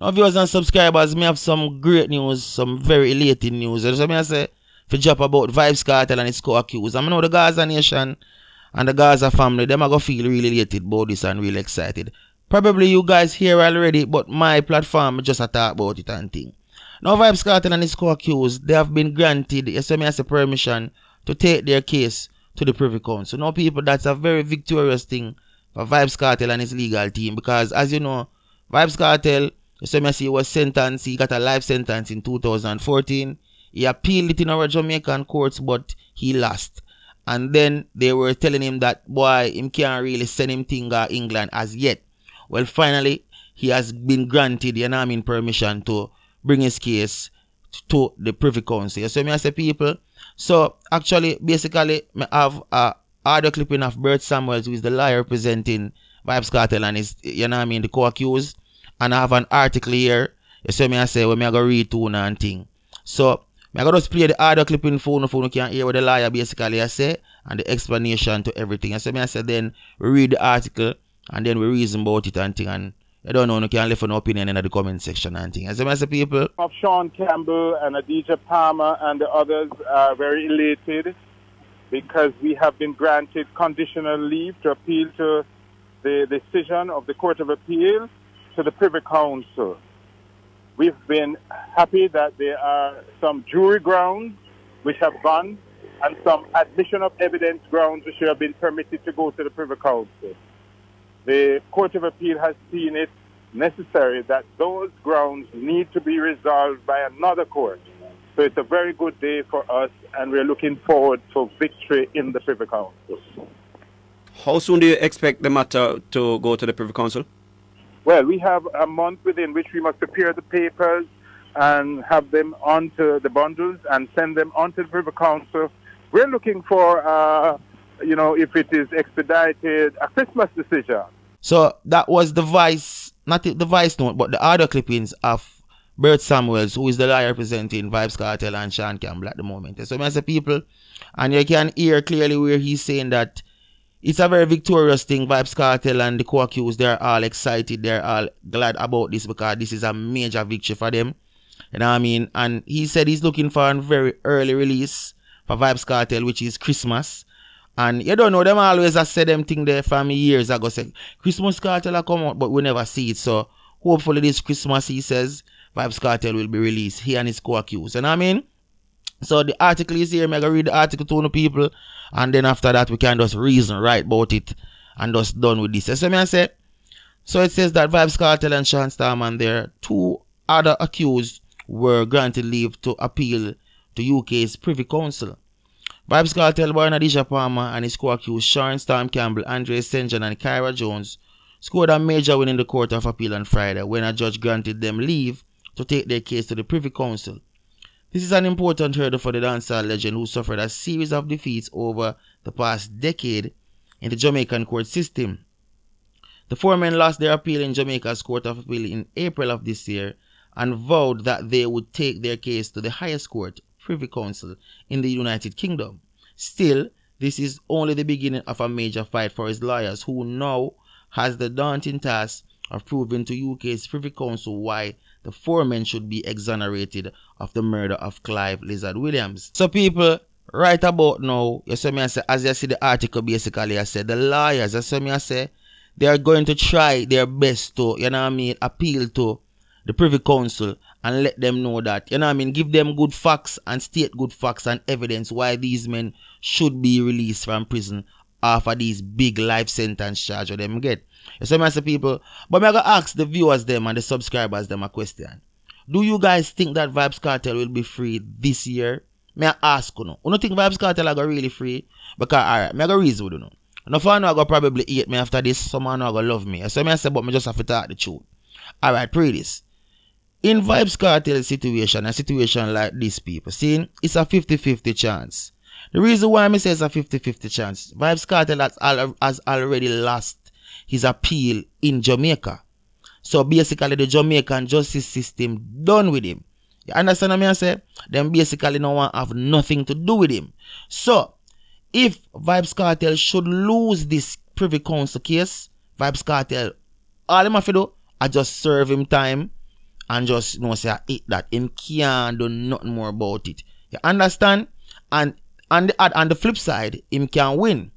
Now viewers and subscribers, me have some great news, some very elating news. So me I say, if you drop about Vybz Kartel and its co-accused, I know the Gaza Nation and the Gaza family, them are going to feel really elated about this and really excited. Probably you guys hear already, but my platform just a talk about it and thing. Now Vybz Kartel and its co-accused, they have been granted, yes, me I say, permission to take their case to the Privy Council. Now people, that's a very victorious thing for Vybz Kartel and his legal team, because as you know, Vybz Kartel, so he was sentenced, he got a life sentence in 2014. He appealed it in our Jamaican courts, but he lost. And then they were telling him that, boy, him can't really send him thing to England as yet. Well, finally, he has been granted, permission to bring his case to the Privy Council. So I say, people, so actually, basically, I have a audio clipping of Bert Samuels, who is the lawyer representing Vybz Kartel and his, the co-accused. And I have an article here, you see me I say, when I go read to and thing. So, I go just play the audio clipping phone you can hear what the lawyer basically I say, and the explanation to everything. And so I say, then we read the article, and then we reason about it and thing, and I don't know, you can leave an opinion in the comment section and thing. And so I say, people, of Sean Campbell and Adidja Palmer and the others are very elated because we have been granted conditional leave to appeal to the decision of the Court of Appeal to the Privy Council. We've been happy that there are some jury grounds which have gone and some admission of evidence grounds which have been permitted to go to the Privy Council. The Court of Appeal has seen it necessary that those grounds need to be resolved by another court. So it's a very good day for us, and we're looking forward to victory in the Privy Council. How soon do you expect the matter to go to the Privy Council? Well, we have a month within which we must prepare the papers and have them onto the bundles and send them onto the Privy Council. We're looking for, if it is expedited, a Christmas decision. So that was the voice, not the voice note, but the audio clippings of Bert Samuels, who is the lawyer representing Vybz Kartel and Sean Campbell at the moment. So I say, people, and you can hear clearly where he's saying that it's a very victorious thing. Vybz Kartel and the co-accused, they're all excited. They're all glad about this because this is a major victory for them. You know what I mean? And he said he's looking for a very early release for Vybz Kartel, which is Christmas. And you don't know, them always have said them thing there from years ago. Say, Christmas Kartel will come out, but we never see it. So hopefully this Christmas, he says, Vybz Kartel will be released. He and his co-accused. You know what I mean? So the article is here. I'm going to read the article to the people. And then after that, we can just reason right about it. And just done with this. So I say, so it says that Vybz Kartel and Sean Starman there, two other accused were granted leave to appeal to UK's Privy Council. Vybz Kartel, born Adidja Palmer, and his co-accused Sean Storm Campbell, Andre St. John, and Kyra Jones scored a major win in the Court of Appeal on Friday when a judge granted them leave to take their case to the Privy Council. This is an important hurdle for the dancehall legend who suffered a series of defeats over the past decade in the Jamaican court system. The four men lost their appeal in Jamaica's Court of Appeal in April of this year and vowed that they would take their case to the highest court, Privy Council, in the United Kingdom. Still, this is only the beginning of a major fight for his lawyers, who now has the daunting task of proving to UK's Privy Council why the four men should be exonerated of the murder of Clive Lizard Williams. So people, right about now, you see me I say, as you see the article basically, I said the lawyers, you see me I say, they are going to try their best to, appeal to the Privy Council and let them know that, give them good facts and state good facts and evidence why these men should be released from prison after these big life sentence charge them get. You see me I say, people, but I'm going to ask the viewers them and the subscribers them a question. Do you guys think that Vybz Kartel will be free this year? May I ask you? You don't think Vybz Kartel are really free? Because, alright, I'm going to reason with you. No fan are going to probably hate me after this. Someone are going to love me. So I say, but I just have to talk the truth. Alright, pray this. In Vybz Kartel situation, a situation like this, people, see, it's a 50-50 chance. The reason why I say it's a 50-50 chance, Vybz Kartel has already lost his appeal in Jamaica. So basically the Jamaican justice system done with him. You understand what I say? Then basically no one have nothing to do with him. So if Vybz Kartel should lose this Privy Council case, Vybz Kartel, all him have to do, I just serve him time and just say it that him can't do nothing more about it. You understand? And on the flip side, him can win,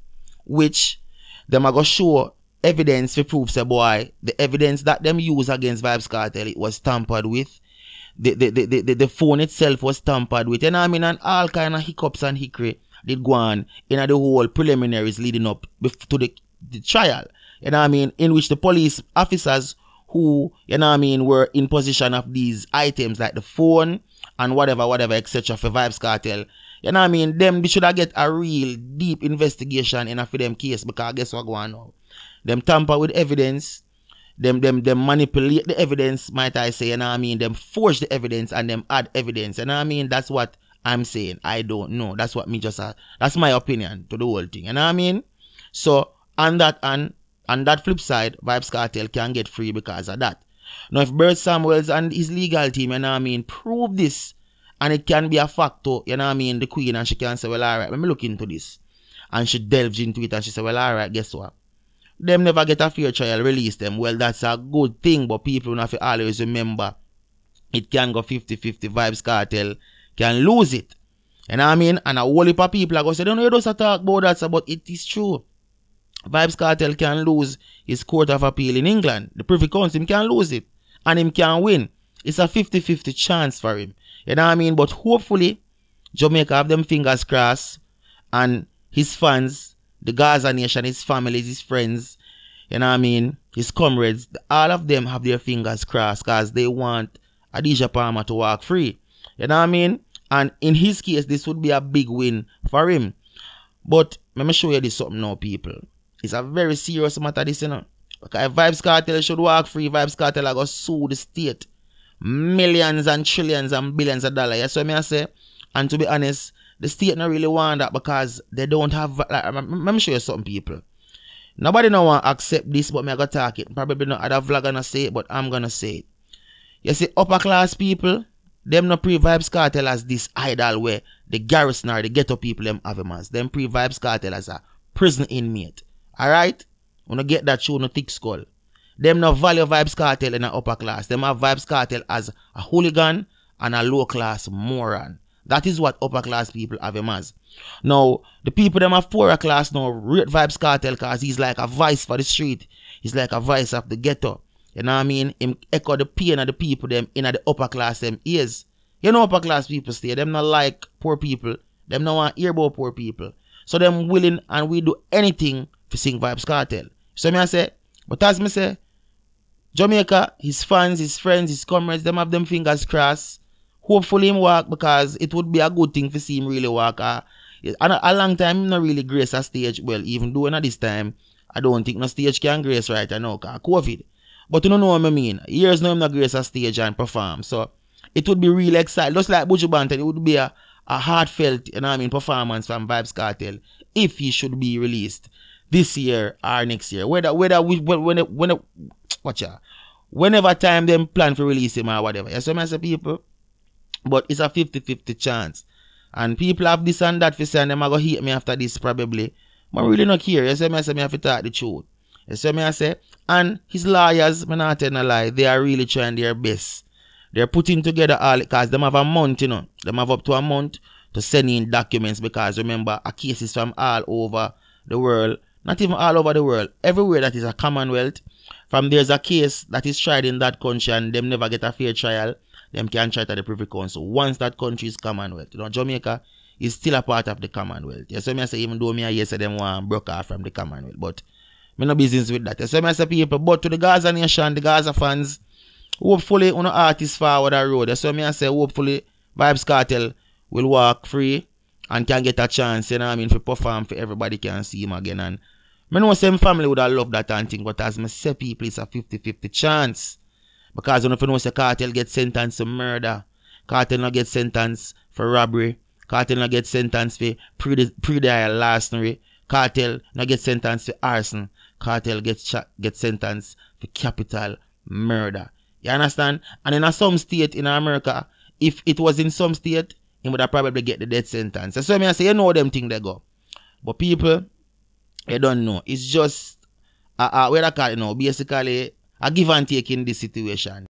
which them are gonna show evidence to prove say boy, the evidence that them use against Vybz Kartel, it was tampered with. The phone itself was tampered with. You know what I mean? And all kind of hiccups and hickory did go on in the whole preliminaries leading up to the trial. You know what I mean? In which the police officers who, you know what I mean, were in possession of these items like the phone and whatever, etc. for Vybz Kartel. You know what I mean? They should have get a real deep investigation in a for them case, because guess what going on now? Them tamper with evidence. Them manipulate the evidence, might I say, you know what I mean? Them forge the evidence and them add evidence. You know what I mean? That's what I'm saying. I don't know. That's what me just that's my opinion to the whole thing. You know what I mean? So on that flip side, Vybz Kartel can get free because of that. Now if Bert Samuels and his legal team, you know what I mean, prove this, and it can be a factor, you know what I mean, the Queen, and she can say, well, alright, let me look into this. And she delved into it and she said, well, alright, guess what? Them never get a fair trial, release them. Well, that's a good thing, but people have to always remember it can go 50-50. Vybz Kartel can lose it. You know what I mean? And a whole heap of people are going to say, don't know, you just talk about that, but it is true. Vybz Kartel can lose his court of appeal in England. The Privy Council, him can lose it. And him can win. It's a 50-50 chance for him. You know what I mean? But hopefully, Jamaica have them fingers crossed, and his fans, the Gaza Nation, his families, his friends, you know what I mean, his comrades, all of them have their fingers crossed because they want Adidja Palmer to walk free. You know what I mean? And in his case, this would be a big win for him. But let me show you this something now, people. It's a very serious matter, this, you know. Okay, if Vybz Kartel should walk free, Vybz Kartel are going to sue the state. Millions and trillions and billions of dollars. That's what I say. And to be honest, the state not really want that because they don't have, like, let me show you something, people. Nobody no want to accept this, but me I go talk it. Probably not other vlog gonna say it, but I'm gonna say it. You see, upper class people, them no pre-Vybz Kartel as this idol where the garrison or the ghetto people them have him as. Them pre-Vybz Kartel as a prison inmate. Alright? Wanna get that show no thick skull. Them no value Vybz Kartel in the upper class. Them have Vybz Kartel as a hooligan and a low class moron. That is what upper class people have him as. Now, the people them have poorer class now rate Vybz Kartel because he's like a voice for the street. He's like a voice of the ghetto. You know what I mean? Him echo the pain of the people them in the upper class them ears. You know upper class people stay. Them not like poor people. Them not want hear about poor people. So them willing and we do anything to sing Vybz Kartel. So me I say, but as me say, Jamaica, his fans, his friends, his comrades, them have them fingers crossed. Hopefully him walk because it would be a good thing to see him really walk. A long time him not really grace a stage. Well, even though at this time, I don't think no stage can grace right now because COVID. But you don't know what I mean. Years now him not grace a stage and perform. So it would be really exciting. Just like Buju Banton, it would be a heartfelt, you know what I mean, performance from Vybz Kartel if he should be released this year or next year. Whenever time them plan to release him or whatever. You see what I say, people? But it's a 50-50 chance. And people have this and that for saying them are going to hate me after this probably. But really not care. You see me I say me have to talk the truth. You see me I say? And his lawyers, me not tell a lie, they are really trying their best. They're putting together all, because them have a month, you know. Them have up to a month to send in documents because remember, a case is from all over the world. Not even all over the world. Everywhere that is a Commonwealth. From there's a case that is tried in that country and them never get a fair trial, them can try to the Privy Council. Once that country is Commonwealth. You know, Jamaica is still a part of the Commonwealth. You see me I say, even though me I say them want broke off from the Commonwealth. But me no business with that. You see me I say, people, but to the Gaza Nation, the Gaza fans, hopefully on the artists forward the road. You see me I say, hopefully Vybz Kartel will walk free and can get a chance, you know what I mean, to perform for everybody can see him again. And I know some family would have loved that and thing, but as I say, people, it's a 50-50 chance. Because you know say Kartel get sentenced to murder. Kartel not get sentenced for robbery. Kartel not get sentenced for predial larceny. Kartel not get sentenced for arson. Kartel get sentenced for capital murder. You understand? And in some state in America, if it was in some state, he would have probably get the death sentence. So I say, you know them thing they go. But people, you don't know. It's just, where I call it now, basically, a give and take in this situation.